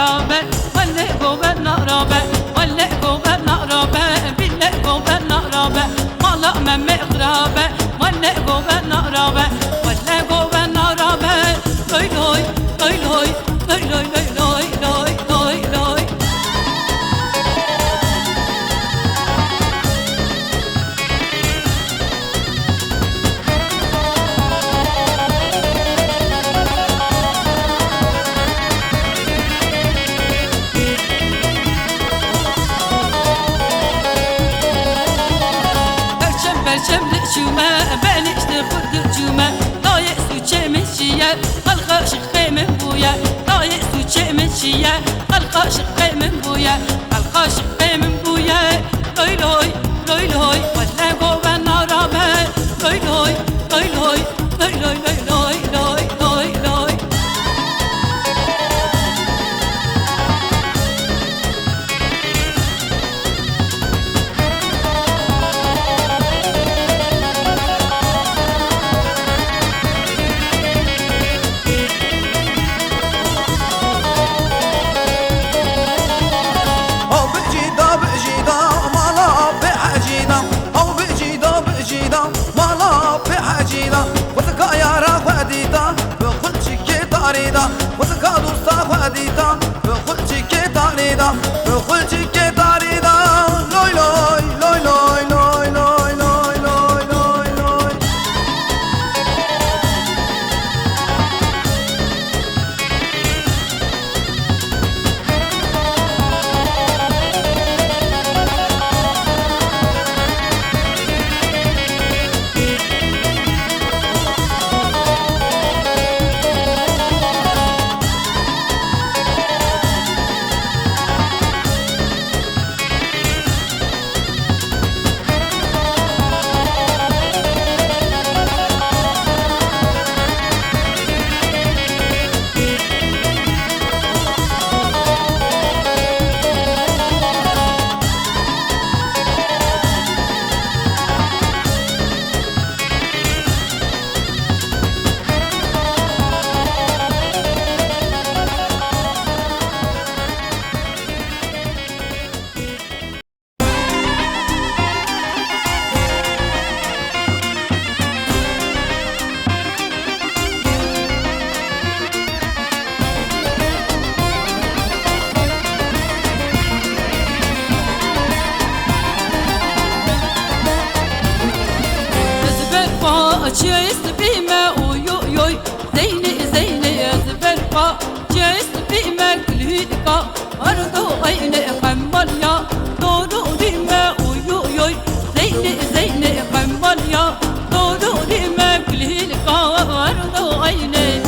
نقرابه ولا قوبة نقرابه ولا قوبة نقرابه بالله قوبة نقرابه مالا مم قرابه ولا قوبة نقرابه ولا قوبة نقرابه لوي لوي لوي لوي لوي لوي لوي لوي لوي برچم لشومه بلش خود جومه دای سوچه من شیه خلق شقه من بویه دای سوچه من شیه خلق شقه من بویه خلق شقه من بویه لوی لوی لوی لوی ولا قوبه نقرابه لوی لوی لوی لوی لوی لوی لوی لوی لوی لوی وسكا دوستا خديتا بخلتي كي طاريدا بخلتي كي طاريدا لوي لوي لوي لوي لوي لوي لوي لوي لوي جيست بما ويو يوي زيني زيني زبرقا جيست بما كليدكا أرضو عيني خماليا دورو بما ويو يوي زيني زيني خماليا دورو بما كليدكا أرضو عيني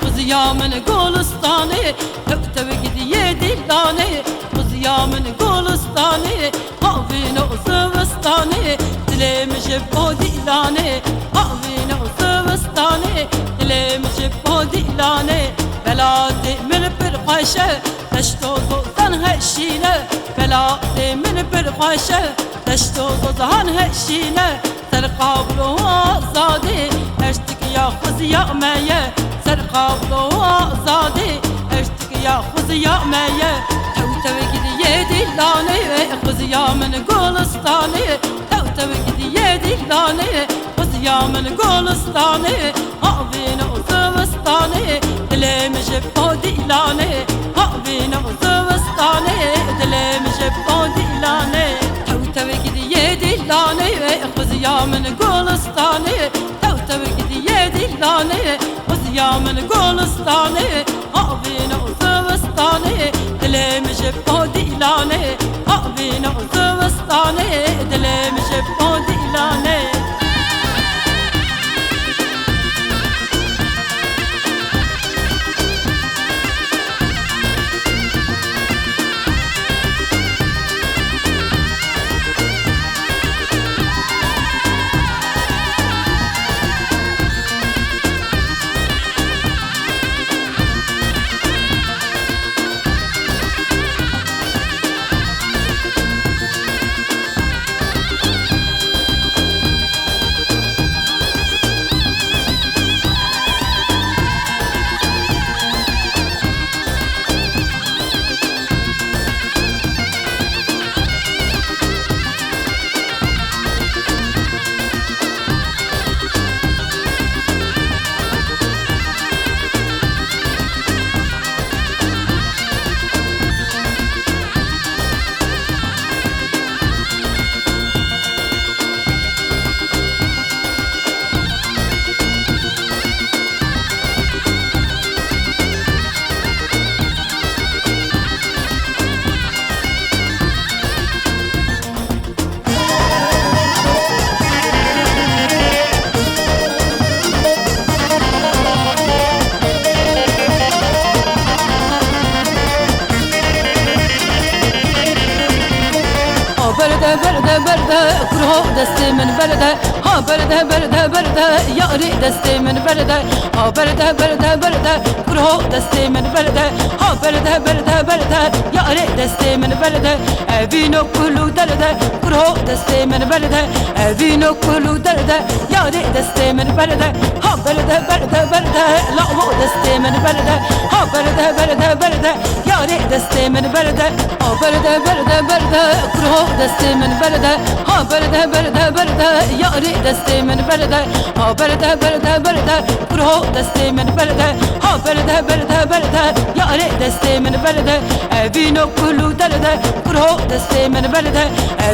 خزيا من قولستاني تكتب قديه دلاني خزيا من قولستاني قافين وسوستاني دلي مجبو دلاني قافين وسوستاني دلي مجبو دلاني بلادي من برقاشه تشتو زوزان هشينه بلادي من برقاشه تشتو زوزان هشينه سرقابلو آزادي اشتك يا خزيا مايه سرقابلو آزادي اشتك يا خزيا مايه توتو قديه دلاني خزيا من قولستاني توتو قديه دلاني خزيا من قولستاني قابين وزوستاني دلي مجبو دلاني قابين وزوستاني دلي مجبو دلاني توتو قديه دلاني خزيا من قولستاني توتو قديه دلاني خزيا من قولستاني قابين وزوستاني دلي مجبو دلاني قابين وزوستاني دلي مجبو دلاني برده كره دستي من برده ها برده برده برده ياري دستي من برده ها برده برده برده كره دستي من برده ها برده برده برده ياري دستي من برده فينو كله درده كره دستي من برده فينو كله درده ياري دستي من برده ها برده برده برده لا مو دستي من برده ها برده برده برده ياري دستي من برده ها برده برده برده كره دستي من برده ها برده برده برده ياري دستي من برده ها برده برده برده كره دستي من برده ها برده برده برده ياري دستي من برده فينو كله درده كره دستي من برده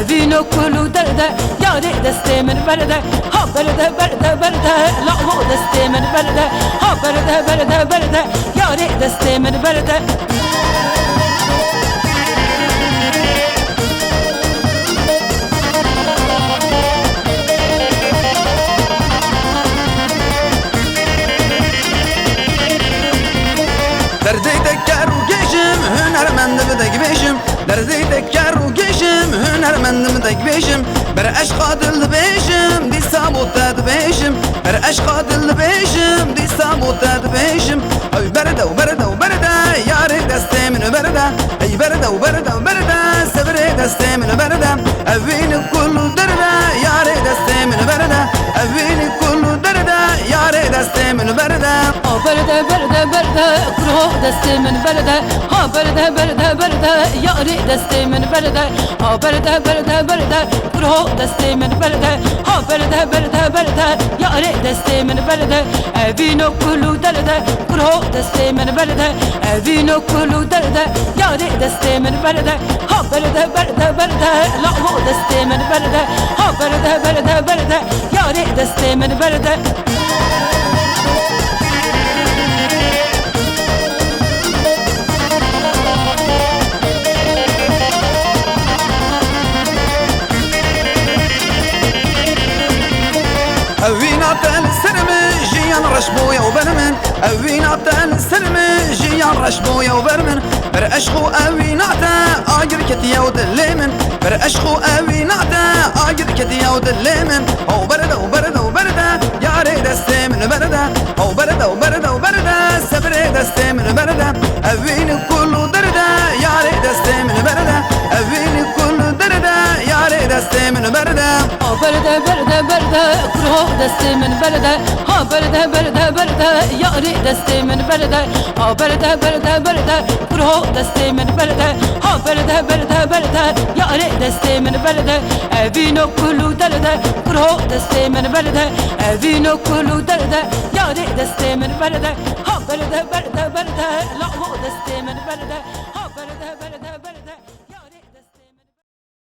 فينو كله درده ياري دستي من برده ها برده برده برده لا مو دستي من برده ها برده برده برده ياري دستي من برده Derdi teker u geçim, hünermendim tek beşim. Derdi teker u geçim, hünermendim tek beşim. Bir aşka dildi beşim, disa mutlad beşim. Bir aşka dildi beşim, disa mutlad beşim. Ay berede u berede u berede, yari destemin berede. Ay berede u berede u berede, sevre destemin berede. Evini kullu derde, yari destemin berede. Evini kullu derde, yari destemin berede. برده برده برده كره دستي من برده ها برده برده برده ياري دستي من برده ها برده برده برده كره دستي من برده ها برده برده برده ياري دستي من برده فينو كله درده كره دستي من برده فينو كله درده ياري دستي من برده ها برده برده برده لا مو دستي من برده ها برده برده برده ياري دستي من برده اوینا تل سرمه جیان رشبویا و برمن اوینا تل سرمه جیان رشبویا و برمن بر اشخو اوینا تا آگر کتیا و دلمن بر اشخو اوینا تا آگر کتیا و دلمن او برده و برده و برده یاری دسته من برده او برده و برده و برده صبر دسته من برده اوین کلو درده یاری دسته من برده اوین کلو درده یاری دسته من برده برده برده برده كره دستي من برده ها برده برده برده ياري دستي من برده ها برده برده برده كره دستي من برده ها برده برده برده ياري دستي من برده فينو كله درده كره دستي من برده فينو كله درده ياري دستي من برده ها برده برده برده لا مو دستي من برده